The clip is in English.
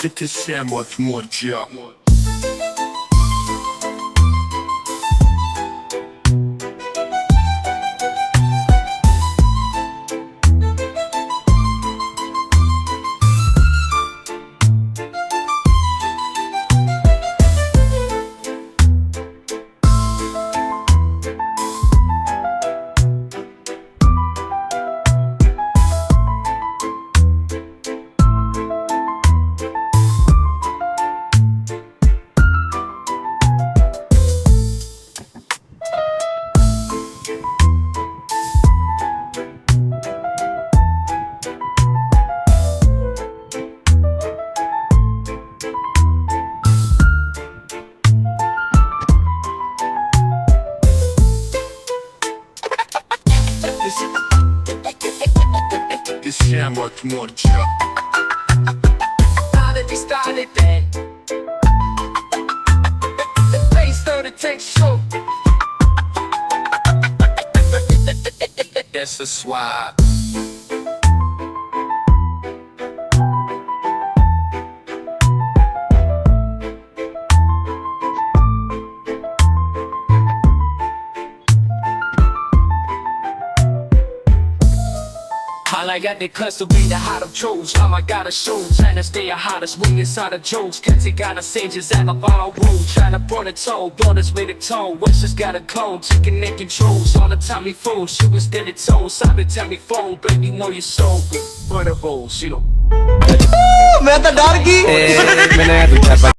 Це моча. Це моча. How did we start it then? The place started to take shape. That's a swap. All I got the cuss to be the hot of chose. All I gotta show, trying to stay a hottest wing inside of jokes. Can't take out the sages at my bar room. Trying to burn a toe, blunters with a tone. West just got a clone, taking their controls. All the time he phone, shooting steady toes. Simon tell me phone, baby, know your soul. Burn a bowl, she don't. मैं तो डर गई